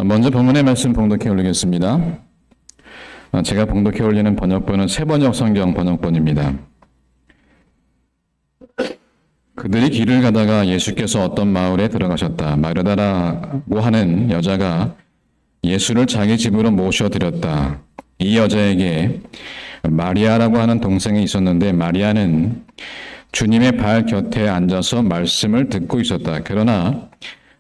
먼저 본문의 말씀 봉독해 올리겠습니다. 제가 봉독해 올리는 번역본은 새번역 성경 번역본입니다. 그들이 길을 가다가 예수께서 어떤 마을에 들어가셨다. 마르다라고 하는 여자가 예수를 자기 집으로 모셔드렸다. 이 여자에게 마리아라고 하는 동생이 있었는데 마리아는 주님의 발 곁에 앉아서 말씀을 듣고 있었다. 그러나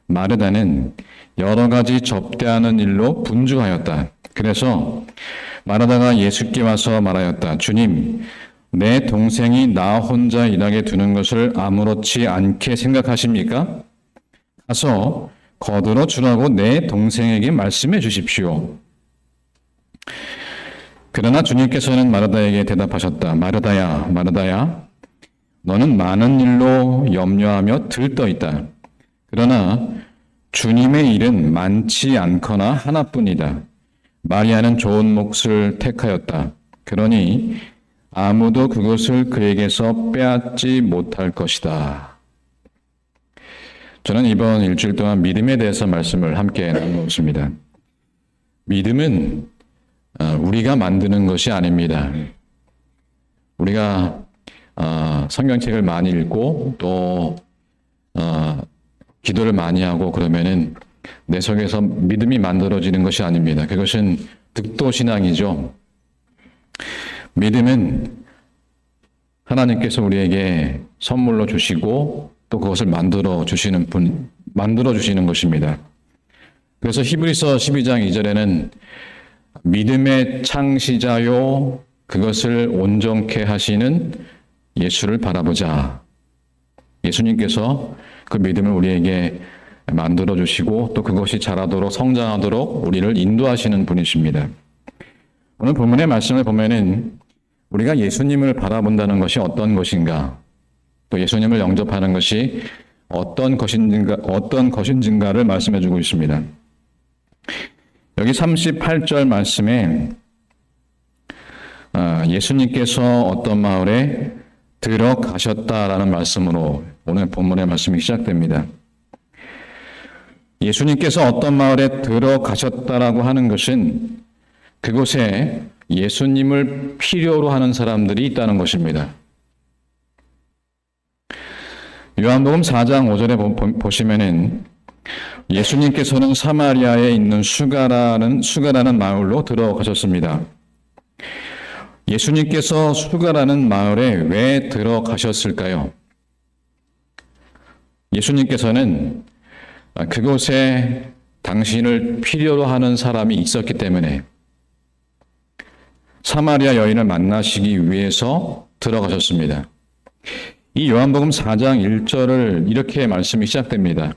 마르다는 여러 가지 접대하는 일로 분주하였다. 그래서 마르다가 예수께 와서 말하였다. 주님, 내 동생이 나 혼자 일하게 두는 것을 아무렇지 않게 생각하십니까? 가서 거들어 주라고 내 동생에게 말씀해 주십시오. 그러나 주님께서는 마르다에게 대답하셨다. 마르다야, 마르다야, 너는 많은 일로 염려하며 들떠 있다. 그러나 주님의 일은 많지 않거나 하나뿐이다. 마리아는 좋은 몫을 택하였다. 그러니 아무도 그것을 그에게서 빼앗지 못할 것이다. 저는 이번 일주일 동안 믿음에 대해서 말씀을 함께 나누었습니다. 믿음은 우리가 만드는 것이 아닙니다. 우리가 성경책을 많이 읽고 또 기도를 많이 하고 그러면은 내 속에서 믿음이 만들어지는 것이 아닙니다. 그것은 득도신앙이죠. 믿음은 하나님께서 우리에게 선물로 주시고 또 그것을 만들어 주시는 것입니다. 그래서 히브리서 12장 2절에는 믿음의 창시자요 그것을 온전케 하시는 예수를 바라보자. 예수님께서 그 믿음을 우리에게 만들어 주시고 또 그것이 자라도록 성장하도록 우리를 인도하시는 분이십니다. 오늘 본문의 말씀을 보면은 우리가 예수님을 바라본다는 것이 어떤 것인가, 또 예수님을 영접하는 것이 어떤 것인가를 말씀해 주고 있습니다. 여기 38절 말씀에 예수님께서 어떤 마을에 들어가셨다라는 말씀으로 오늘 본문의 말씀이 시작됩니다. 예수님께서 어떤 마을에 들어가셨다라고 하는 것은 그곳에 예수님을 필요로 하는 사람들이 있다는 것입니다. 요한복음 4장 5절에 보시면은 예수님께서는 사마리아에 있는 수가라는 마을로 들어가셨습니다. 예수님께서 수가라는 마을에 왜 들어가셨을까요? 예수님께서는 그곳에 당신을 필요로 하는 사람이 있었기 때문에 사마리아 여인을 만나시기 위해서 들어가셨습니다. 이 요한복음 4장 1절을 이렇게 말씀이 시작됩니다.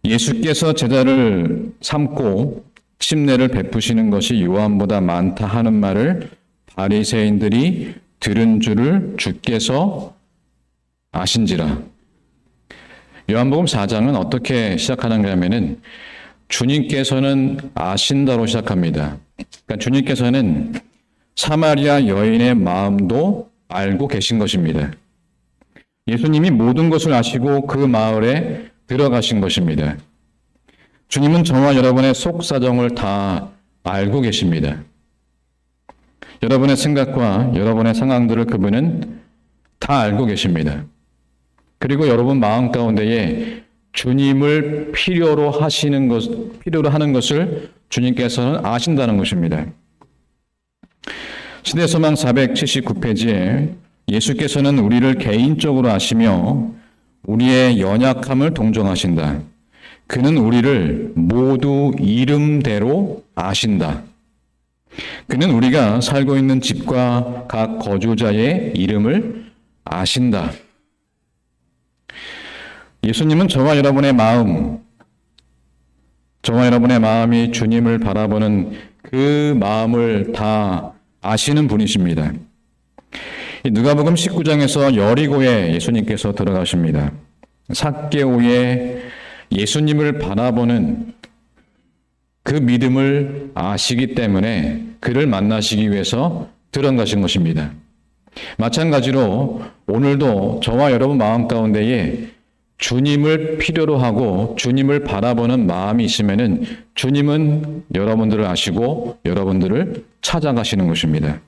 예수께서 제자를 삼고 침례를 베푸시는 것이 요한보다 많다 하는 말을 바리새인들이 들은 줄을 주께서 아신지라. 요한복음 4장은 어떻게 시작하는가 하면은 주님께서는 아신다로 시작합니다. 그러니까 주님께서는 사마리아 여인의 마음도 알고 계신 것입니다. 예수님이 모든 것을 아시고 그 마을에 들어가신 것입니다. 주님은 저와 여러분의 속사정을 다 알고 계십니다. 여러분의 생각과 여러분의 상황들을 그분은 다 알고 계십니다. 그리고 여러분 마음 가운데에 주님을 필요로 하는 것을 주님께서는 아신다는 것입니다. 시대소망 479페이지에 예수께서는 우리를 개인적으로 아시며 우리의 연약함을 동정하신다. 그는 우리를 모두 이름대로 아신다. 그는 우리가 살고 있는 집과 각 거주자의 이름을 아신다. 예수님은 저와 여러분의 마음이 주님을 바라보는 그 마음을 다 아시는 분이십니다. 누가복음 19장에서 여리고에 예수님께서 들어가십니다. 삭개오의 예수님을 바라보는 그 믿음을 아시기 때문에 그를 만나시기 위해서 들어가신 것입니다. 마찬가지로 오늘도 저와 여러분 마음 가운데에 주님을 필요로 하고 주님을 바라보는 마음이 있으면은 주님은 여러분들을 아시고 여러분들을 찾아가시는 것입니다.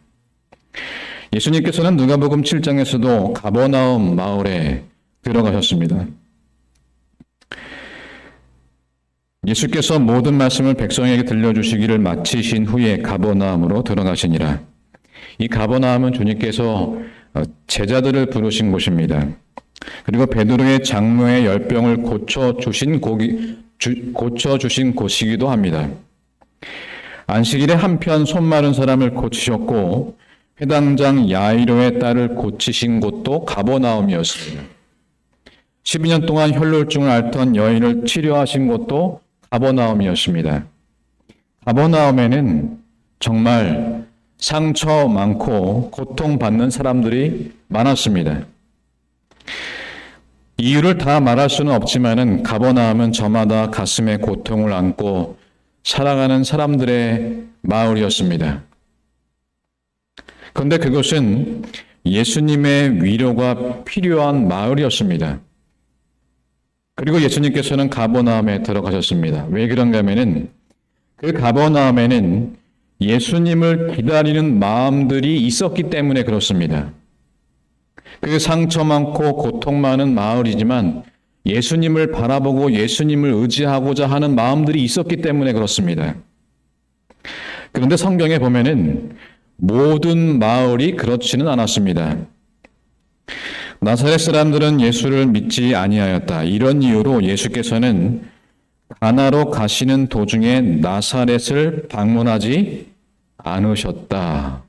예수님께서는 누가복음 7장에서도 가버나움 마을에 들어가셨습니다. 예수께서 모든 말씀을 백성에게 들려주시기를 마치신 후에 가버나움으로 들어가시니라. 이 가버나움은 주님께서 제자들을 부르신 곳입니다. 그리고 베드로의 장로의 열병을 고쳐주신 곳이기도 합니다. 안식일에 한편 손 마른 사람을 고치셨고 회당장 야이로의 딸을 고치신 곳도 가버나움이었습니다. 12년 동안 혈루증을 앓던 여인을 치료하신 곳도 가버나움이었습니다. 가버나움에는 정말 상처 많고 고통받는 사람들이 많았습니다. 이유를 다 말할 수는 없지만은 가버나움은 저마다 가슴에 고통을 안고 살아가는 사람들의 마을이었습니다. 그런데 그것은 예수님의 위로가 필요한 마을이었습니다. 그리고 예수님께서는 가버나움에 들어가셨습니다. 왜 그런가 하면은 그 가버나움에는 예수님을 기다리는 마음들이 있었기 때문에 그렇습니다. 그 상처 많고 고통 많은 마을이지만 예수님을 바라보고 예수님을 의지하고자 하는 마음들이 있었기 때문에 그렇습니다. 그런데 성경에 보면은 모든 마을이 그렇지는 않았습니다. 나사렛 사람들은 예수를 믿지 아니하였다. 이런 이유로 예수께서는 가나로 가시는 도중에 나사렛을 방문하지 않으셨다.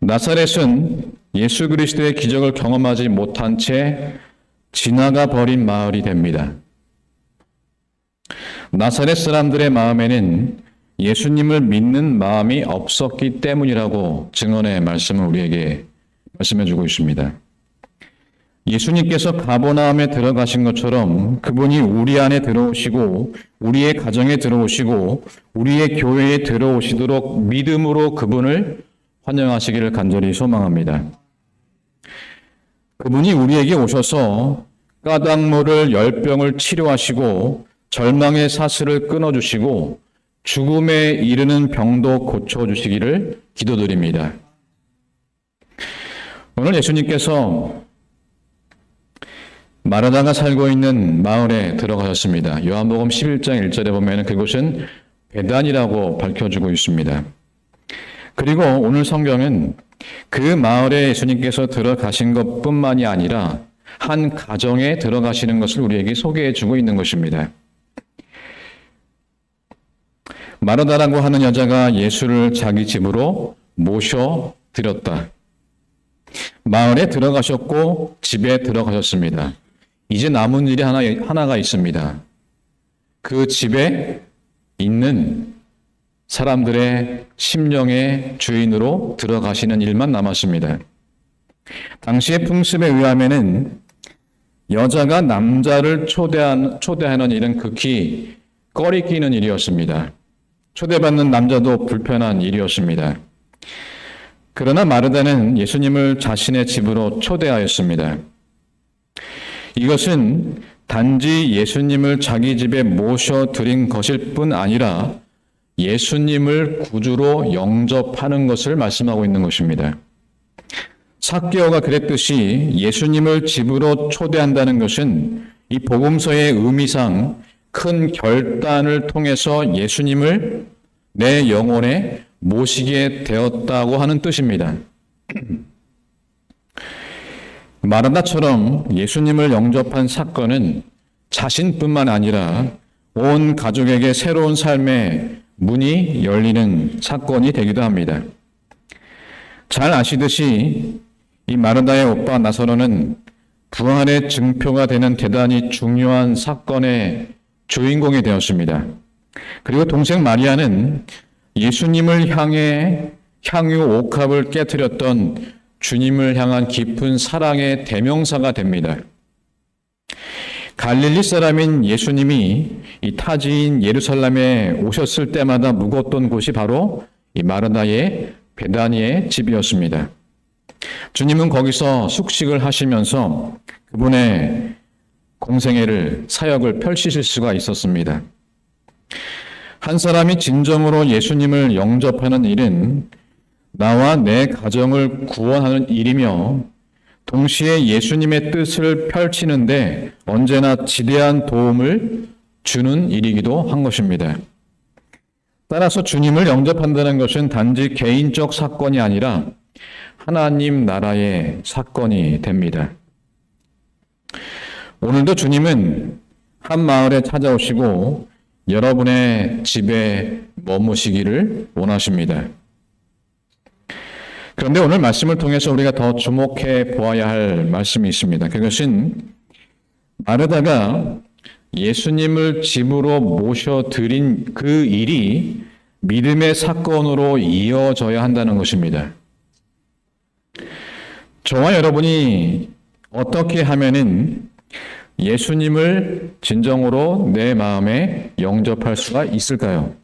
나사렛은 예수 그리스도의 기적을 경험하지 못한 채 지나가 버린 마을이 됩니다. 나사렛 사람들의 마음에는 예수님을 믿는 마음이 없었기 때문이라고 증언의 말씀을 우리에게 말씀해주고 있습니다. 예수님께서 가버나움에 들어가신 것처럼 그분이 우리 안에 들어오시고 우리의 가정에 들어오시고 우리의 교회에 들어오시도록 믿음으로 그분을 환영하시기를 간절히 소망합니다. 그분이 우리에게 오셔서 까닭모를 열병을 치료하시고 절망의 사슬을 끊어주시고 죽음에 이르는 병도 고쳐주시기를 기도드립니다. 오늘 예수님께서 마르다가 살고 있는 마을에 들어가셨습니다. 요한복음 11장 1절에 보면 그곳은 베단이라고 밝혀주고 있습니다. 그리고 오늘 성경은 그 마을에 예수님께서 들어가신 것뿐만이 아니라 한 가정에 들어가시는 것을 우리에게 소개해 주고 있는 것입니다. 마르다라고 하는 여자가 예수를 자기 집으로 모셔드렸다. 마을에 들어가셨고 집에 들어가셨습니다. 이제 남은 일이 하나가 있습니다. 그 집에 있는 사람들의 심령의 주인으로 들어가시는 일만 남았습니다. 당시의 풍습에 의하면은 여자가 남자를 초대하는 일은 극히 꺼리끼는 일이었습니다. 초대받는 남자도 불편한 일이었습니다. 그러나 마르다는 예수님을 자신의 집으로 초대하였습니다. 이것은 단지 예수님을 자기 집에 모셔드린 것일 뿐 아니라 예수님을 구주로 영접하는 것을 말씀하고 있는 것입니다. 삭개오가 그랬듯이 예수님을 집으로 초대한다는 것은 이 복음서의 의미상 큰 결단을 통해서 예수님을 내 영혼에 모시게 되었다고 하는 뜻입니다. 마르다처럼 예수님을 영접한 사건은 자신뿐만 아니라 온 가족에게 새로운 삶의 문이 열리는 사건이 되기도 합니다. 잘 아시듯이 이 마르다의 오빠 나사로는 부활의 증표가 되는 대단히 중요한 사건의 주인공이 되었습니다. 그리고 동생 마리아는 예수님을 향해 향유 옥합을 깨뜨렸던 주님을 향한 깊은 사랑의 대명사가 됩니다. 갈릴리 사람인 예수님이 이 타지인 예루살렘에 오셨을 때마다 묵었던 곳이 바로 이 마르다의 베다니의 집이었습니다. 주님은 거기서 숙식을 하시면서 그분의 공생애를, 사역을 펼치실 수가 있었습니다. 한 사람이 진정으로 예수님을 영접하는 일은 나와 내 가정을 구원하는 일이며 동시에 예수님의 뜻을 펼치는데 언제나 지대한 도움을 주는 일이기도 한 것입니다. 따라서 주님을 영접한다는 것은 단지 개인적 사건이 아니라 하나님 나라의 사건이 됩니다. 오늘도 주님은 한 마을에 찾아오시고 여러분의 집에 머무시기를 원하십니다. 그런데 오늘 말씀을 통해서 우리가 더 주목해 보아야 할 말씀이 있습니다. 그것은 마르다가 예수님을 집으로 모셔드린 그 일이 믿음의 사건으로 이어져야 한다는 것입니다. 저와 여러분이 어떻게 하면은 예수님을 진정으로 내 마음에 영접할 수가 있을까요?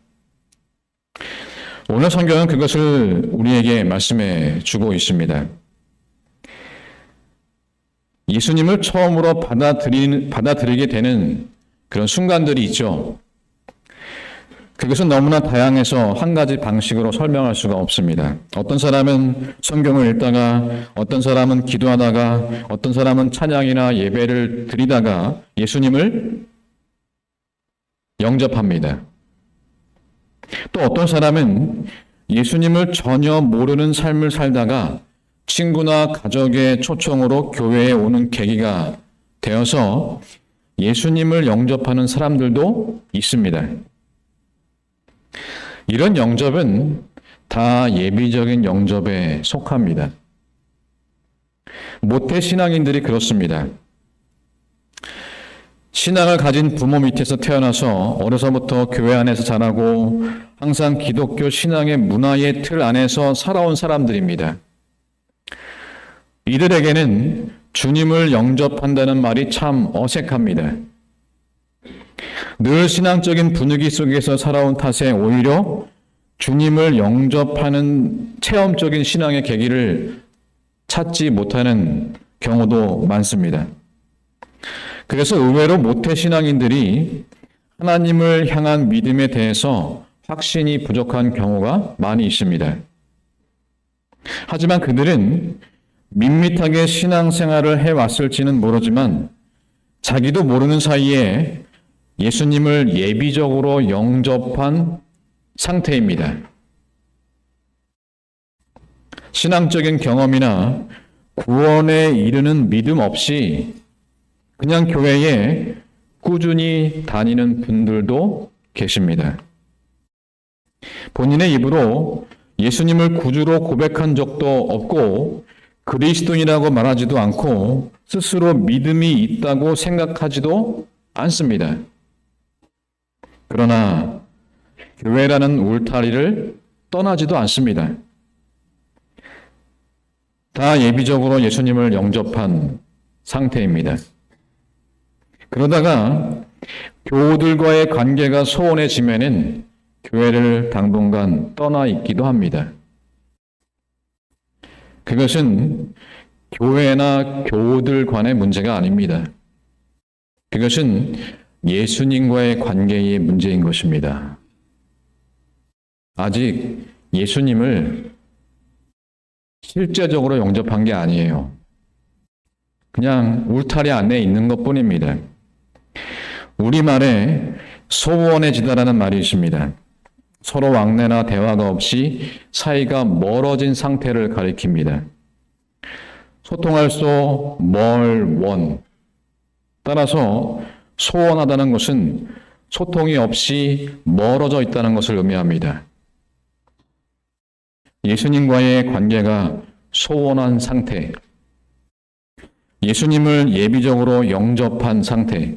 오늘 성경은 그것을 우리에게 말씀해 주고 있습니다. 예수님을 처음으로 받아들이게 되는 그런 순간들이 있죠. 그것은 너무나 다양해서 한 가지 방식으로 설명할 수가 없습니다. 어떤 사람은 성경을 읽다가, 어떤 사람은 기도하다가, 어떤 사람은 찬양이나 예배를 드리다가 예수님을 영접합니다. 또 어떤 사람은 예수님을 전혀 모르는 삶을 살다가 친구나 가족의 초청으로 교회에 오는 계기가 되어서 예수님을 영접하는 사람들도 있습니다. 이런 영접은 다 예비적인 영접에 속합니다. 모태 신앙인들이 그렇습니다. 신앙을 가진 부모 밑에서 태어나서 어려서부터 교회 안에서 자라고 항상 기독교 신앙의 문화의 틀 안에서 살아온 사람들입니다. 이들에게는 주님을 영접한다는 말이 참 어색합니다. 늘 신앙적인 분위기 속에서 살아온 탓에 오히려 주님을 영접하는 체험적인 신앙의 계기를 찾지 못하는 경우도 많습니다. 그래서 의외로 모태신앙인들이 하나님을 향한 믿음에 대해서 확신이 부족한 경우가 많이 있습니다. 하지만 그들은 밋밋하게 신앙생활을 해왔을지는 모르지만 자기도 모르는 사이에 예수님을 예비적으로 영접한 상태입니다. 신앙적인 경험이나 구원에 이르는 믿음 없이 그냥 교회에 꾸준히 다니는 분들도 계십니다. 본인의 입으로 예수님을 구주로 고백한 적도 없고 그리스도인이라고 말하지도 않고 스스로 믿음이 있다고 생각하지도 않습니다. 그러나 교회라는 울타리를 떠나지도 않습니다. 다 예비적으로 예수님을 영접한 상태입니다. 그러다가 교우들과의 관계가 소원해지면은 교회를 당분간 떠나 있기도 합니다. 그것은 교회나 교우들 간의 문제가 아닙니다. 그것은 예수님과의 관계의 문제인 것입니다. 아직 예수님을 실제적으로 영접한 게 아니에요. 그냥 울타리 안에 있는 것뿐입니다. 우리말에 소원해지다라는 말이 있습니다. 서로 왕래나 대화가 없이 사이가 멀어진 상태를 가리킵니다. 소통할 수 멀원. 따라서 소원하다는 것은 소통이 없이 멀어져 있다는 것을 의미합니다. 예수님과의 관계가 소원한 상태, 예수님을 예비적으로 영접한 상태,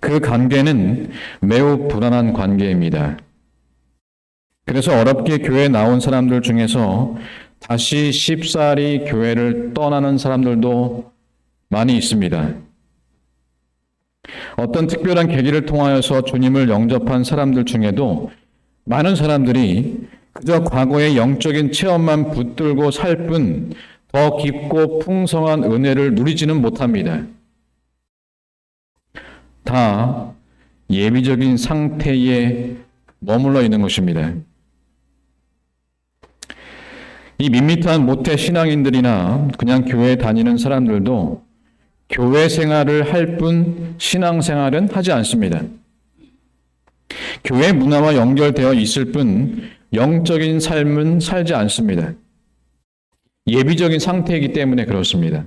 그 관계는 매우 불안한 관계입니다. 그래서 어렵게 교회에 나온 사람들 중에서 다시 쉽사리 교회를 떠나는 사람들도 많이 있습니다. 어떤 특별한 계기를 통하여서 주님을 영접한 사람들 중에도 많은 사람들이 그저 과거의 영적인 체험만 붙들고 살 뿐 더 더 깊고 풍성한 은혜를 누리지는 못합니다. 다 예비적인 상태에 머물러 있는 것입니다. 이 밋밋한 모태 신앙인들이나 그냥 교회 다니는 사람들도 교회 생활을 할 뿐 신앙 생활은 하지 않습니다. 교회 문화와 연결되어 있을 뿐 영적인 삶은 살지 않습니다. 예비적인 상태이기 때문에 그렇습니다.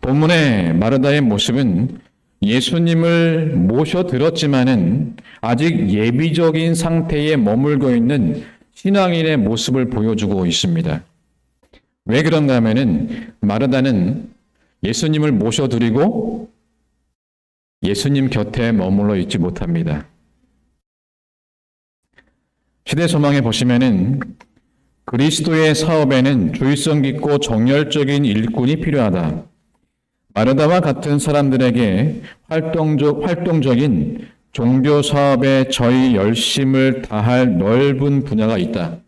본문의 마르다의 모습은 예수님을 모셔들었지만은 아직 예비적인 상태에 머물고 있는 신앙인의 모습을 보여주고 있습니다. 왜 그런가 하면은 마르다는 예수님을 모셔드리고 예수님 곁에 머물러 있지 못합니다. 시대소망에 보시면은 그리스도의 사업에는 주의성 깊고 정열적인 일꾼이 필요하다. 마르다와 같은 사람들에게 활동적인 종교 사업에 저희 열심을 다할 넓은 분야가 있다.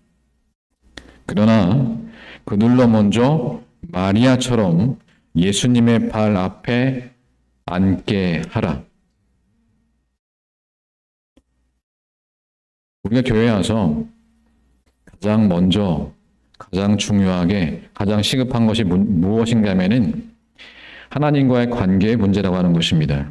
그러나 그들로 먼저 마리아처럼 예수님의 발 앞에 앉게 하라. 우리가 교회에 와서 가장 먼저, 가장 중요하게, 가장 시급한 것이 무엇인가 하면은 하나님과의 관계의 문제라고 하는 것입니다.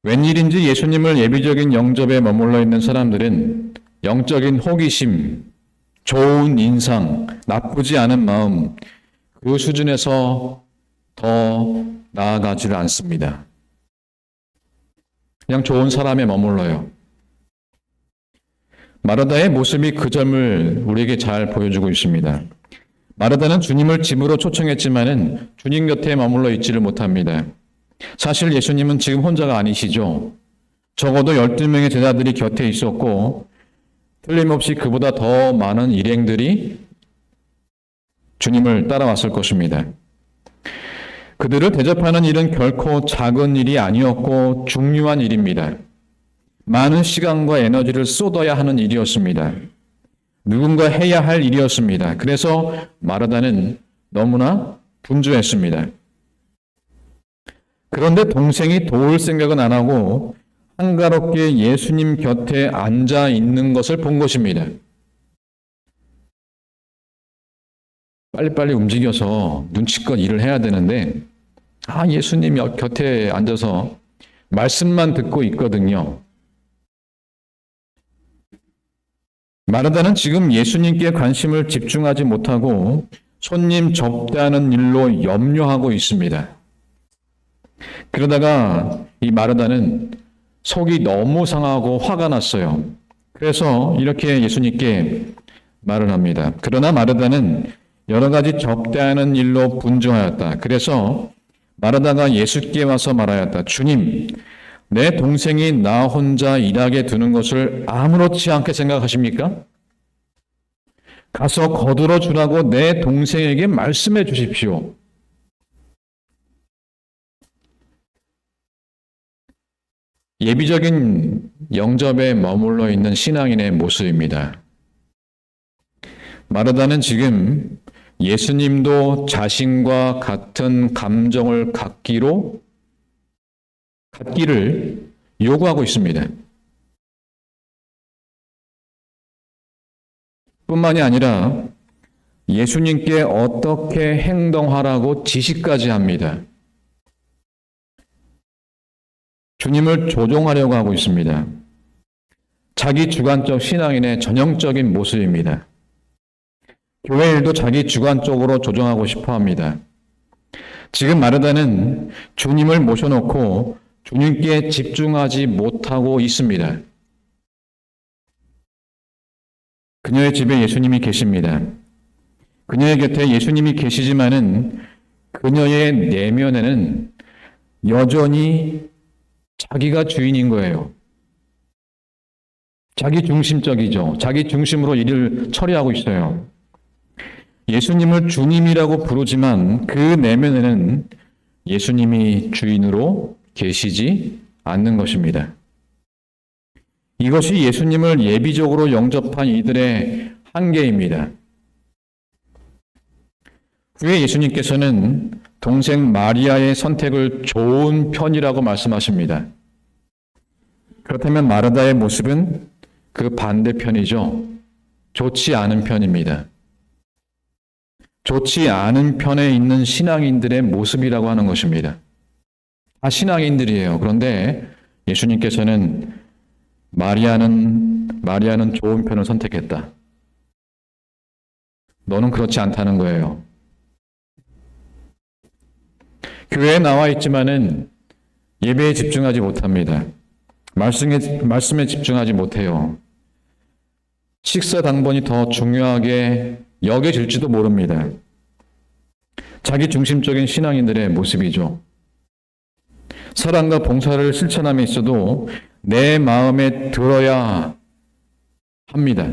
웬일인지 예수님을 예비적인 영접에 머물러 있는 사람들은 영적인 호기심, 좋은 인상, 나쁘지 않은 마음, 그 수준에서 더 나아가지를 않습니다. 그냥 좋은 사람에 머물러요. 마르다의 모습이 그 점을 우리에게 잘 보여주고 있습니다. 마르다는 주님을 집으로 초청했지만은 주님 곁에 머물러 있지를 못합니다. 사실 예수님은 지금 혼자가 아니시죠. 적어도 12명의 제자들이 곁에 있었고 틀림없이 그보다 더 많은 일행들이 주님을 따라왔을 것입니다. 그들을 대접하는 일은 결코 작은 일이 아니었고 중요한 일입니다. 많은 시간과 에너지를 쏟아야 하는 일이었습니다. 누군가 해야 할 일이었습니다. 그래서 마르다는 너무나 분주했습니다. 그런데 동생이 도울 생각은 안 하고 한가롭게 예수님 곁에 앉아 있는 것을 본 것입니다. 빨리빨리 움직여서 눈치껏 일을 해야 되는데 예수님 곁에 앉아서 말씀만 듣고 있거든요. 마르다는 지금 예수님께 관심을 집중하지 못하고 손님 접대하는 일로 염려하고 있습니다. 그러다가 이 마르다는 속이 너무 상하고 화가 났어요. 그래서 이렇게 예수님께 말을 합니다. 그러나 마르다는 여러 가지 접대하는 일로 분주하였다. 그래서 마르다가 예수께 와서 말하였다. 주님, 내 동생이 나 혼자 일하게 두는 것을 아무렇지 않게 생각하십니까? 가서 거들어 주라고 내 동생에게 말씀해 주십시오. 예비적인 영접에 머물러 있는 신앙인의 모습입니다. 마르다는 지금 예수님도 자신과 같은 감정을 갖기를 요구하고 있습니다. 뿐만이 아니라 예수님께 어떻게 행동하라고 지시까지 합니다. 주님을 조종하려고 하고 있습니다. 자기 주관적 신앙인의 전형적인 모습입니다. 교회 일도 자기 주관적으로 조정하고 싶어 합니다. 지금 마르다는 주님을 모셔놓고 주님께 집중하지 못하고 있습니다. 그녀의 집에 예수님이 계십니다. 그녀의 곁에 예수님이 계시지만은 그녀의 내면에는 여전히 자기가 주인인 거예요. 자기 중심적이죠. 자기 중심으로 일을 처리하고 있어요. 예수님을 주님이라고 부르지만 그 내면에는 예수님이 주인으로 계시지 않는 것입니다. 이것이 예수님을 예비적으로 영접한 이들의 한계입니다. 후에 예수님께서는 동생 마리아의 선택을 좋은 편이라고 말씀하십니다. 그렇다면 마르다의 모습은 그 반대편이죠. 좋지 않은 편입니다. 좋지 않은 편에 있는 신앙인들의 모습이라고 하는 것입니다. 다 신앙인들이에요. 그런데 예수님께서는 마리아는 좋은 편을 선택했다. 너는 그렇지 않다는 거예요. 교회에 나와 있지만은 예배에 집중하지 못합니다. 말씀에 집중하지 못해요. 식사 당번이 더 중요하게 여겨질지도 모릅니다. 자기 중심적인 신앙인들의 모습이죠. 사랑과 봉사를 실천함에 있어도 내 마음에 들어야 합니다.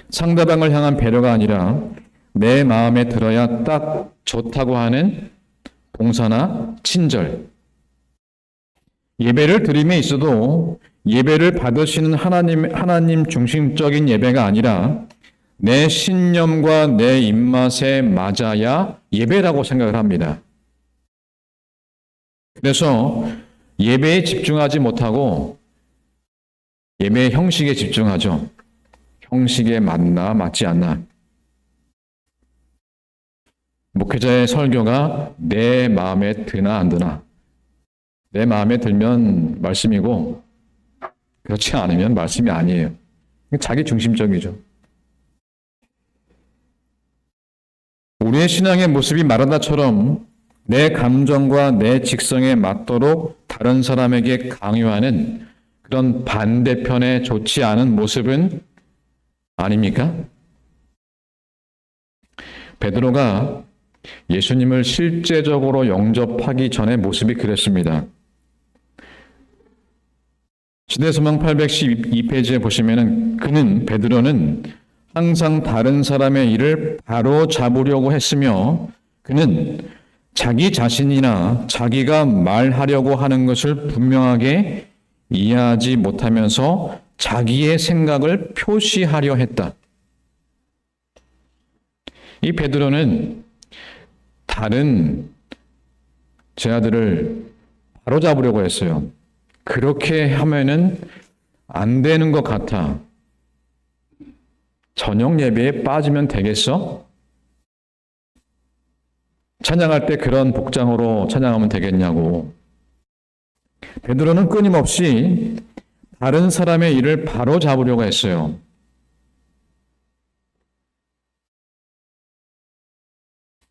상대방을 향한 배려가 아니라 내 마음에 들어야 딱 좋다고 하는 봉사나 친절. 예배를 드림에 있어도 예배를 받으시는 하나님 중심적인 예배가 아니라 내 신념과 내 입맛에 맞아야 예배라고 생각을 합니다. 그래서 예배에 집중하지 못하고 예배의 형식에 집중하죠. 형식에 맞나 맞지 않나. 목회자의 설교가 내 마음에 드나 안 드나. 내 마음에 들면 말씀이고 그렇지 않으면 말씀이 아니에요. 자기 중심적이죠. 우리의 신앙의 모습이 마르다처럼 내 감정과 내 직성에 맞도록 다른 사람에게 강요하는 그런 반대편에 좋지 않은 모습은 아닙니까? 베드로가 예수님을 실제적으로 영접하기 전의 모습이 그랬습니다. 시대서명 812페이지에 보시면은 베드로는 항상 다른 사람의 일을 바로 잡으려고 했으며 그는 자기 자신이나 자기가 말하려고 하는 것을 분명하게 이해하지 못하면서 자기의 생각을 표시하려 했다. 이 베드로는 다른 제자들을 바로잡으려고 했어요. 그렇게 하면은 안 되는 것 같아. 저녁 예배에 빠지면 되겠어? 찬양할 때 그런 복장으로 찬양하면 되겠냐고. 베드로는 끊임없이 다른 사람의 일을 바로잡으려고 했어요.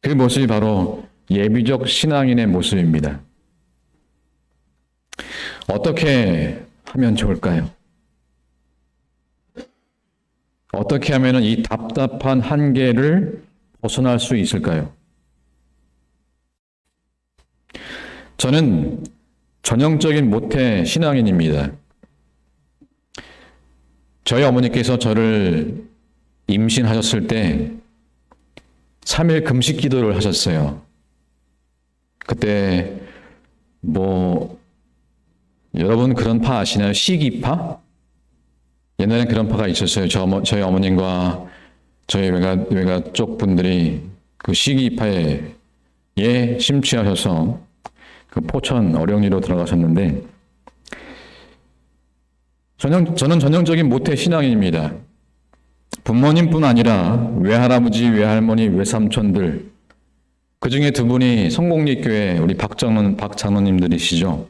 그 모습이 바로 예비적 신앙인의 모습입니다. 어떻게 하면 좋을까요? 어떻게 하면 이 답답한 한계를 벗어날 수 있을까요? 저는 전형적인 모태 신앙인입니다. 저희 어머니께서 저를 임신하셨을 때 3일 금식 기도를 하셨어요. 그때 여러분 그런 파 아시나요? 시기파? 옛날엔 그런 파가 있었어요. 저희 어머님과 저희 외가 쪽 분들이 그 시기파에 심취하셔서 그 포천 어령리로 들어가셨는데 저는 전형적인 모태 신앙인입니다. 부모님뿐 아니라 외할아버지, 외할머니, 외삼촌들 그 중에 두 분이 성공리교회 우리 박 장로님들이시죠.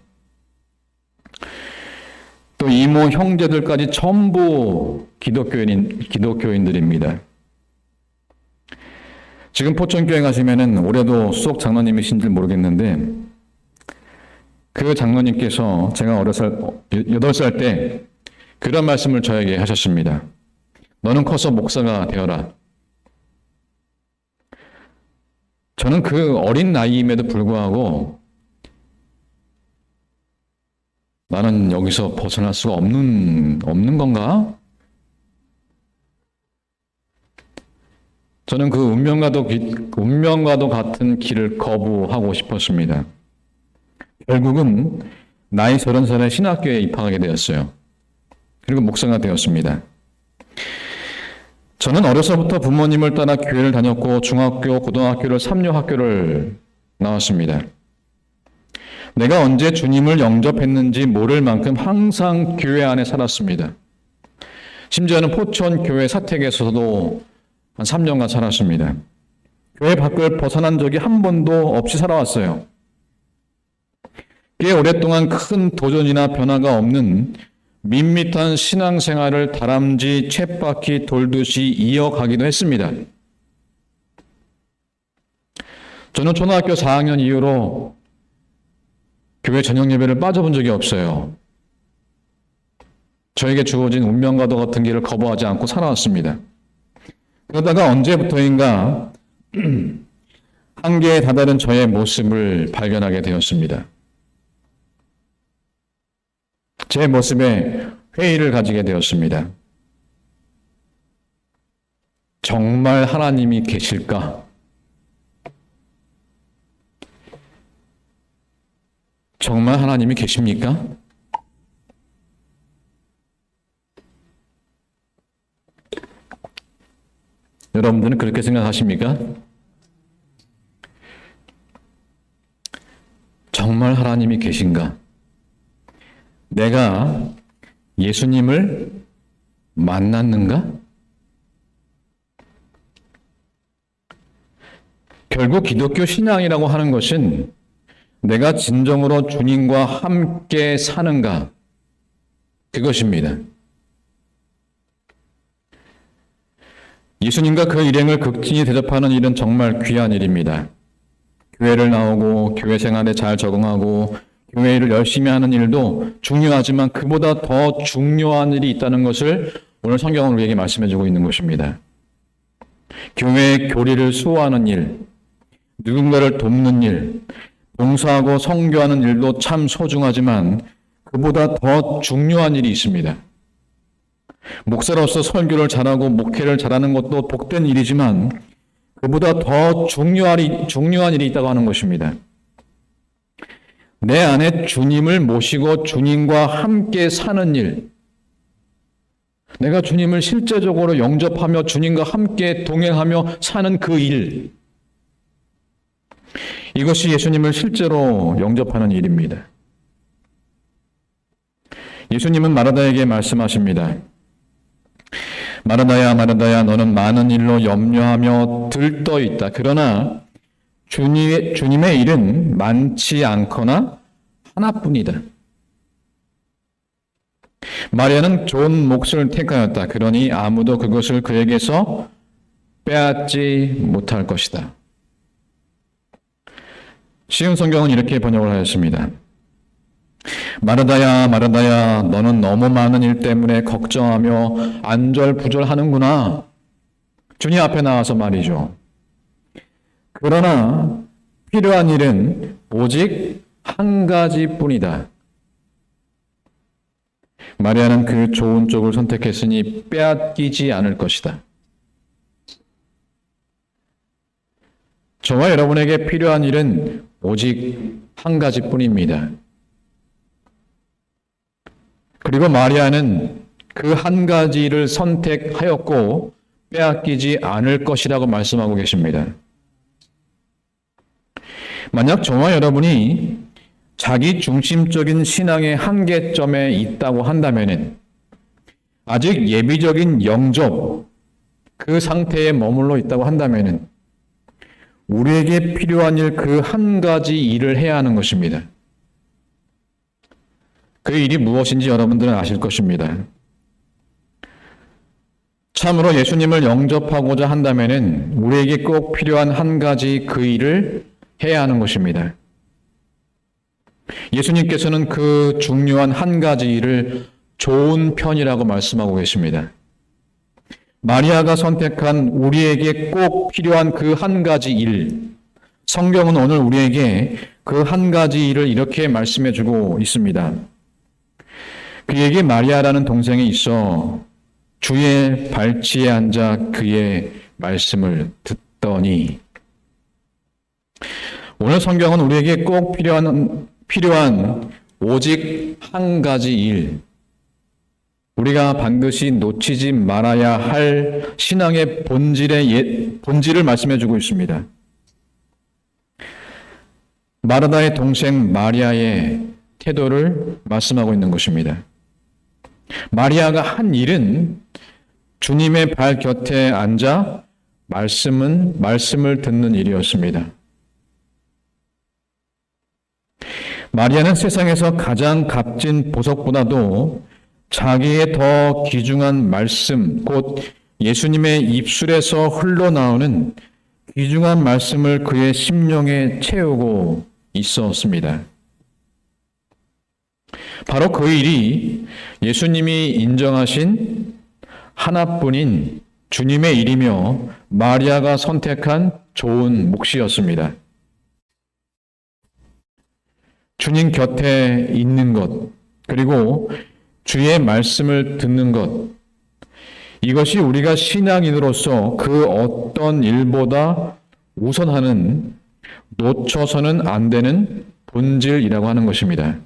또 이모 형제들까지 전부 기독교인들입니다. 지금 포천교회 가시면은 올해도 수석 장로님이신지 모르겠는데 그 장로님께서 제가 8살 때 그런 말씀을 저에게 하셨습니다. 너는 커서 목사가 되어라. 저는 그 어린 나이임에도 불구하고 나는 여기서 벗어날 수가 없는 건가? 저는 그 운명과도 같은 길을 거부하고 싶었습니다. 결국은 나이 30살에 신학교에 입학하게 되었어요. 그리고 목사가 되었습니다. 저는 어려서부터 부모님을 따라 교회를 다녔고 중학교, 고등학교를 삼류학교를 나왔습니다. 내가 언제 주님을 영접했는지 모를 만큼 항상 교회 안에 살았습니다. 심지어는 포천 교회 사택에서도 한 3년간 살았습니다. 교회 밖을 벗어난 적이 한 번도 없이 살아왔어요. 꽤 오랫동안 큰 도전이나 변화가 없는 밋밋한 신앙생활을 다람쥐 쳇바퀴 돌듯이 이어가기도 했습니다. 저는 초등학교 4학년 이후로 교회 저녁 예배를 빠져본 적이 없어요. 저에게 주어진 운명과도 같은 길을 거부하지 않고 살아왔습니다. 그러다가 언제부터인가 한계에 다다른 저의 모습을 발견하게 되었습니다. 제 모습에 회의를 가지게 되었습니다. 정말 하나님이 계실까? 정말 하나님이 계십니까? 여러분들은 그렇게 생각하십니까? 정말 하나님이 계신가? 내가 예수님을 만났는가? 결국 기독교 신앙이라고 하는 것은 내가 진정으로 주님과 함께 사는가? 그것입니다. 예수님과 그 일행을 극진히 대접하는 일은 정말 귀한 일입니다. 교회를 나오고 교회 생활에 잘 적응하고 교회 일을 열심히 하는 일도 중요하지만 그보다 더 중요한 일이 있다는 것을 오늘 성경은 우리에게 말씀해주고 있는 것입니다. 교회의 교리를 수호하는 일, 누군가를 돕는 일, 봉사하고 선교하는 일도 참 소중하지만 그보다 더 중요한 일이 있습니다. 목사로서 설교를 잘하고 목회를 잘하는 것도 복된 일이지만 그보다 더 중요한 일이 있다고 하는 것입니다. 내 안에 주님을 모시고 주님과 함께 사는 일, 내가 주님을 실제적으로 영접하며 주님과 함께 동행하며 사는 그 일, 이것이 예수님을 실제로 영접하는 일입니다. 예수님은 마르다에게 말씀하십니다. 마르다야, 마르다야, 너는 많은 일로 염려하며 들떠 있다. 그러나 주님의 일은 많지 않거나 하나뿐이다. 마리아는 좋은 몫을 택하였다. 그러니 아무도 그것을 그에게서 빼앗지 못할 것이다. 쉬운 성경은 이렇게 번역을 하였습니다. 마르다야, 마르다야, 너는 너무 많은 일 때문에 걱정하며 안절부절하는구나. 주님 앞에 나와서 말이죠. 그러나 필요한 일은 오직 한 가지뿐이다. 마리아는 그 좋은 쪽을 선택했으니 빼앗기지 않을 것이다. 저와 여러분에게 필요한 일은 오직 한 가지뿐입니다. 그리고 마리아는 그 한 가지를 선택하였고 빼앗기지 않을 것이라고 말씀하고 계십니다. 만약 저와 여러분이 자기 중심적인 신앙의 한계점에 있다고 한다면 아직 예비적인 영접, 그 상태에 머물러 있다고 한다면 우리에게 필요한 일 그 한 가지 일을 해야 하는 것입니다. 그 일이 무엇인지 여러분들은 아실 것입니다. 참으로 예수님을 영접하고자 한다면 우리에게 꼭 필요한 한 가지 그 일을 해야 하는 것입니다. 예수님께서는 그 중요한 한 가지 일을 좋은 편이라고 말씀하고 계십니다. 마리아가 선택한 우리에게 꼭 필요한 그 한 가지 일, 성경은 오늘 우리에게 그 한 가지 일을 이렇게 말씀해 주고 있습니다. 그에게 마리아라는 동생이 있어 주의 발치에 앉아 그의 말씀을 듣더니, 오늘 성경은 우리에게 꼭 필요한 오직 한 가지 일, 우리가 반드시 놓치지 말아야 할 신앙의 본질을 말씀해 주고 있습니다. 마르다의 동생 마리아의 태도를 말씀하고 있는 것입니다. 마리아가 한 일은 주님의 발 곁에 앉아 말씀을 듣는 일이었습니다. 마리아는 세상에서 가장 값진 보석보다도 자기의 더 귀중한 말씀, 곧 예수님의 입술에서 흘러나오는 귀중한 말씀을 그의 심령에 채우고 있었습니다. 바로 그 일이 예수님이 인정하신 하나뿐인 주님의 일이며 마리아가 선택한 좋은 몫이었습니다. 주님 곁에 있는 것, 그리고 주의 말씀을 듣는 것, 이것이 우리가 신앙인으로서 그 어떤 일보다 우선하는, 놓쳐서는 안 되는 본질이라고 하는 것입니다.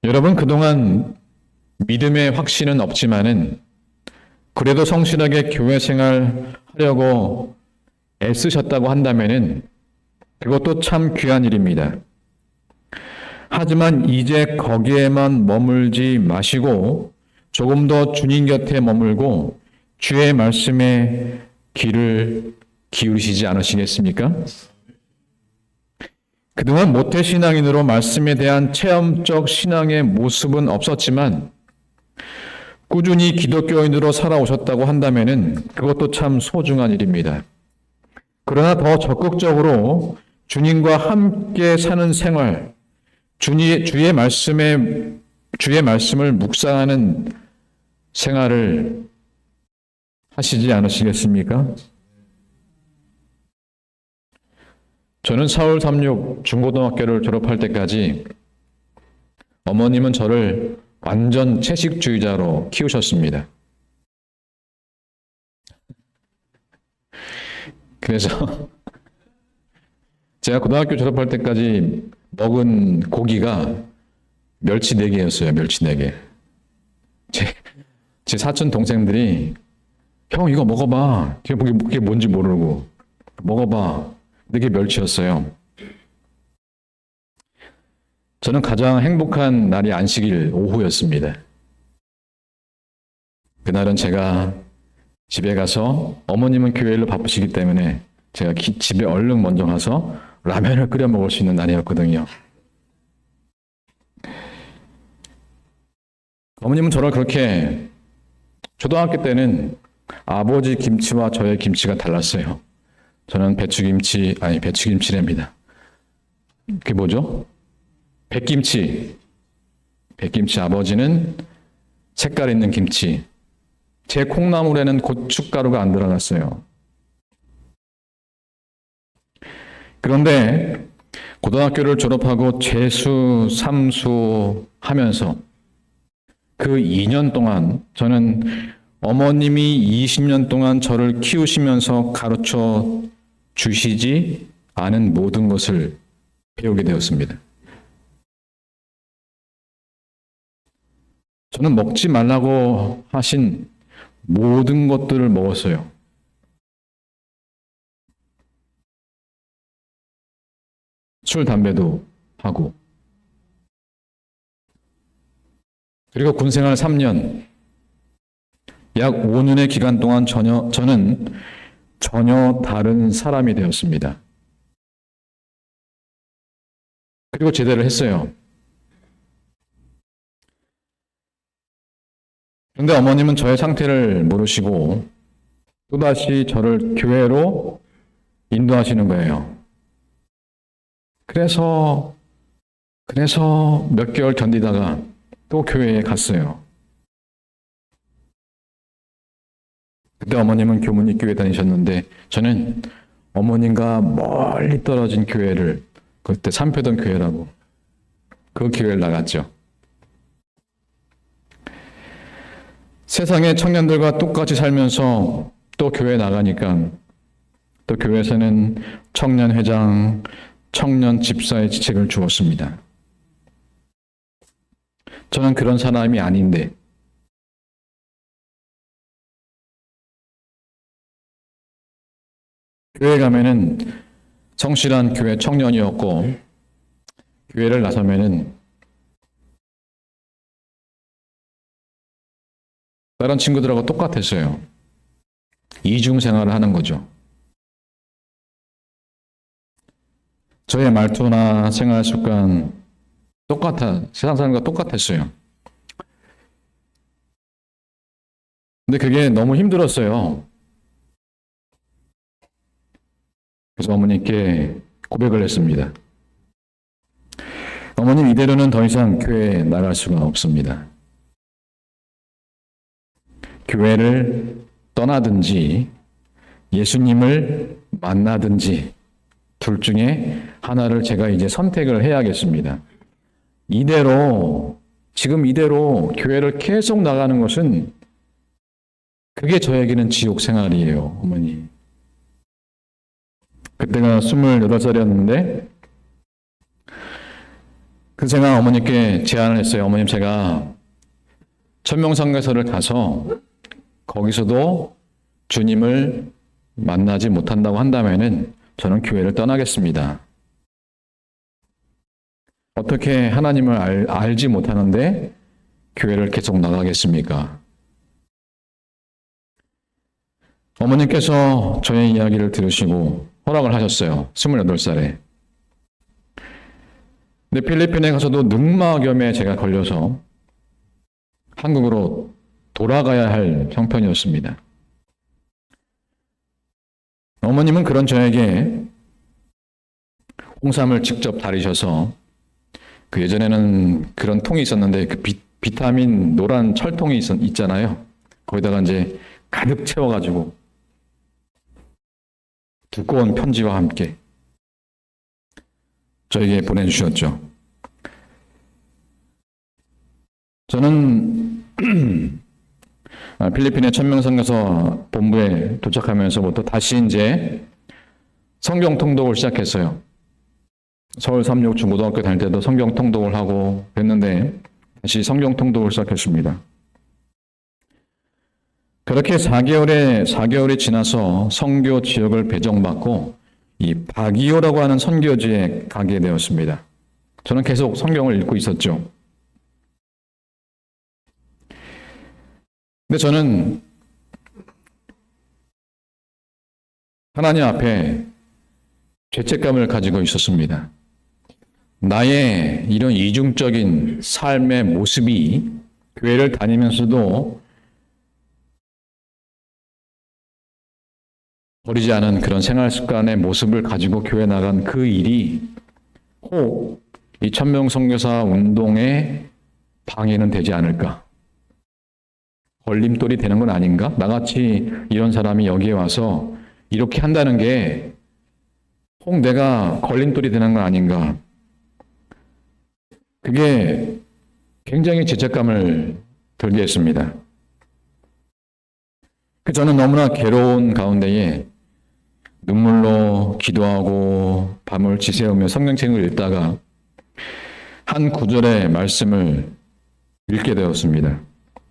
여러분, 그동안 믿음의 확신은 없지만은 그래도 성실하게 교회 생활하려고 애쓰셨다고 한다면은 그것도 참 귀한 일입니다. 하지만 이제 거기에만 머물지 마시고 조금 더 주님 곁에 머물고 주의 말씀에 귀를 기울이시지 않으시겠습니까? 그동안 모태신앙인으로 말씀에 대한 체험적 신앙의 모습은 없었지만 꾸준히 기독교인으로 살아오셨다고 한다면 그것도 참 소중한 일입니다. 그러나 더 적극적으로 주님과 함께 사는 생활, 주의 말씀을 묵상하는 생활을 하시지 않으시겠습니까? 저는 서울 36 중고등학교를 졸업할 때까지 어머님은 저를 완전 채식주의자로 키우셨습니다. 그래서 제가 고등학교 졸업할 때까지 먹은 고기가 멸치 4개였어요. 멸치 4개. 제 사촌 동생들이 형 이거 먹어봐. 그게 뭔지 모르고 먹어봐. 근데 그게 멸치였어요. 저는 가장 행복한 날이 안식일 오후였습니다. 그날은 제가 집에 가서 어머님은 교회를 바쁘시기 때문에 제가 집에 얼른 먼저 가서 라면을 끓여 먹을 수 있는 날이었거든요. 어머님은 저를 그렇게, 초등학교 때는 아버지 김치와 저의 김치가 달랐어요. 저는 배추김치랍니다. 그게 뭐죠? 백김치. 아버지는 색깔 있는 김치. 제 콩나물에는 고춧가루가 안 들어갔어요. 그런데 고등학교를 졸업하고 재수, 삼수 하면서 그 2년 동안 저는 어머님이 20년 동안 저를 키우시면서 가르쳐 주시지 않은 모든 것을 배우게 되었습니다. 저는 먹지 말라고 하신 모든 것들을 먹었어요. 술, 담배도 하고. 그리고 군생활 3년, 약 5년의 기간 동안 저는 전혀 다른 사람이 되었습니다. 그리고 제대를 했어요. 그런데 어머님은 저의 상태를 모르시고 또다시 저를 교회로 인도하시는 거예요. 그래서 몇 개월 견디다가 또 교회에 갔어요. 그때 어머님은 교문이 교회 다니셨는데 저는 어머님과 멀리 떨어진 교회를, 그때 삼표동 교회라고, 그 교회를 나갔죠. 세상의 청년들과 똑같이 살면서 또 교회 나가니까 또 교회에서는 청년회장, 청년 집사의 직책을 주었습니다. 저는 그런 사람이 아닌데. 교회 가면은 성실한 교회 청년이었고, 교회를 나서면은 다른 친구들하고 똑같았어요. 이중 생활을 하는 거죠. 저의 말투나 생활 습관 세상 사람과 똑같았어요. 근데 그게 너무 힘들었어요. 그래서 어머니께 고백을 했습니다. 어머님, 이대로는 더 이상 교회에 나갈 수가 없습니다. 교회를 떠나든지 예수님을 만나든지 둘 중에 하나를 제가 이제 선택을 해야겠습니다. 지금 이대로 교회를 계속 나가는 것은 그게 저에게는 지옥 생활이에요, 어머니. 그때가 28살이었는데 그 제가 어머니께 제안을 했어요. 어머님, 제가 천명상가서를 가서 거기서도 주님을 만나지 못한다고 한다면은 저는 교회를 떠나겠습니다. 어떻게 하나님을 알지 못하는데 교회를 계속 나가겠습니까? 어머니께서 저의 이야기를 들으시고 허락을 하셨어요. 28살에. 근데 필리핀에 가서도 늑막염에 제가 걸려서 한국으로 돌아가야 할 형편이었습니다. 어머님은 그런 저에게 홍삼을 직접 다리셔서 그 예전에는 그런 통이 있었는데 그 비타민 노란 철통이 있잖아요. 거기다가 이제 가득 채워가지고 두꺼운 편지와 함께 저에게 보내주셨죠. 저는 필리핀의 천명선교사 본부에 도착하면서부터 다시 이제 성경 통독을 시작했어요. 서울 삼육 중고등학교 다닐 때도 성경 통독을 하고 그랬는데 다시 성경 통독을 시작했습니다. 그렇게 4개월이 지나서 선교 지역을 배정받고 이 바기오라고 하는 선교지에 가게 되었습니다. 저는 계속 성경을 읽고 있었죠. 근데 저는 하나님 앞에 죄책감을 가지고 있었습니다. 나의 이런 이중적인 삶의 모습이 교회를 다니면서도 버리지 않은 그런 생활 습관의 모습을 가지고 교회 나간 그 일이 혹 이 천명 선교사 운동의 방해는 되지 않을까? 걸림돌이 되는 건 아닌가? 나같이 이런 사람이 여기에 와서 이렇게 한다는 게 혹 내가 걸림돌이 되는 건 아닌가? 그게 굉장히 죄책감을 들게 했습니다. 저는 너무나 괴로운 가운데에 눈물로 기도하고 밤을 지새우며 성경책을 읽다가 한 구절의 말씀을 읽게 되었습니다.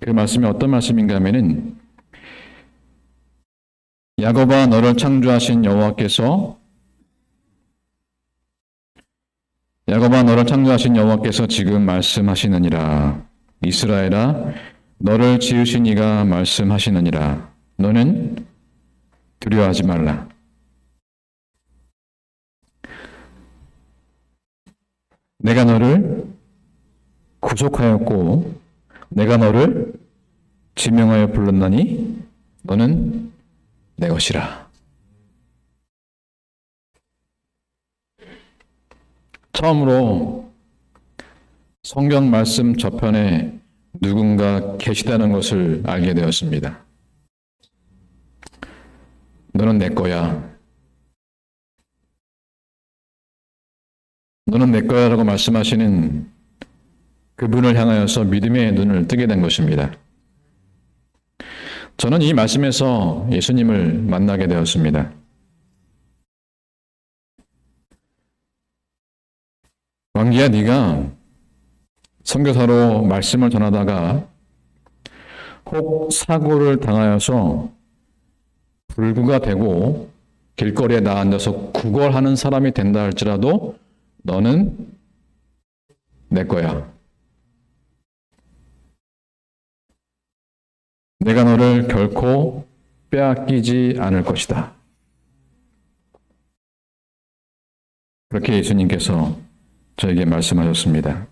그 말씀이 어떤 말씀인가 하면은 야곱아 너를 창조하신 여호와께서 지금 말씀하시느니라. 이스라엘아 너를 지으신 이가 말씀하시느니라. 너는 두려워하지 말라. 내가 너를 구속하였고 내가 너를 지명하여 불렀나니 너는 내 것이라. 처음으로 성경 말씀 저편에 누군가 계시다는 것을 알게 되었습니다. 너는 내 거야. 너는 내 거야라고 말씀하시는 그분을 향하여서 믿음의 눈을 뜨게 된 것입니다. 저는 이 말씀에서 예수님을 만나게 되었습니다. 왕기야, 네가 선교사로 말씀을 전하다가 혹 사고를 당하여서 불구가 되고 길거리에 나앉아서 구걸하는 사람이 된다 할지라도 너는 내 거야. 내가 너를 결코 빼앗기지 않을 것이다. 그렇게 예수님께서 저에게 말씀하셨습니다.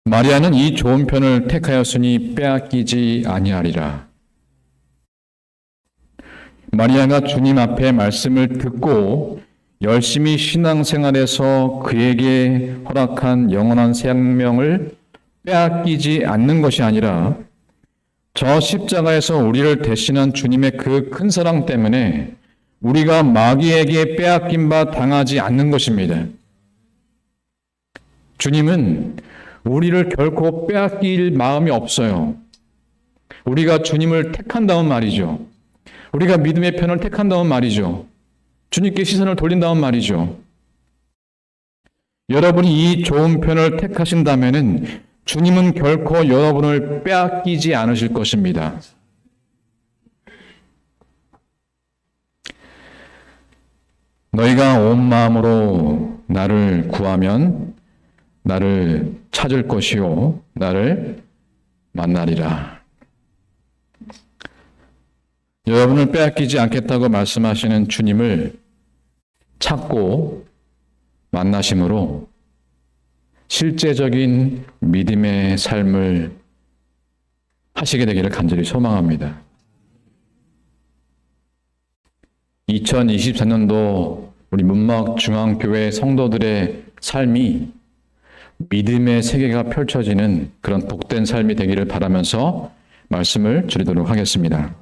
마리아는 이 좋은 편을 택하였으니 빼앗기지 아니하리라. 마리아가 주님 앞에 말씀을 듣고 열심히 신앙생활에서 그에게 허락한 영원한 생명을 빼앗기지 않는 것이 아니라 저 십자가에서 우리를 대신한 주님의 그 큰 사랑 때문에 우리가 마귀에게 빼앗긴 바 당하지 않는 것입니다. 주님은 우리를 결코 빼앗길 마음이 없어요. 우리가 주님을 택한다면 말이죠. 우리가 믿음의 편을 택한다면 말이죠. 주님께 시선을 돌린다면 말이죠. 여러분이 이 좋은 편을 택하신다면은 주님은 결코 여러분을 빼앗기지 않으실 것입니다. 너희가 온 마음으로 나를 구하면 나를 찾을 것이요 나를 만나리라. 여러분을 빼앗기지 않겠다고 말씀하시는 주님을 찾고 만나심으로 실제적인 믿음의 삶을 하시게 되기를 간절히 소망합니다. 2024년도 우리 문막중앙교회 성도들의 삶이 믿음의 세계가 펼쳐지는 그런 복된 삶이 되기를 바라면서 말씀을 드리도록 하겠습니다.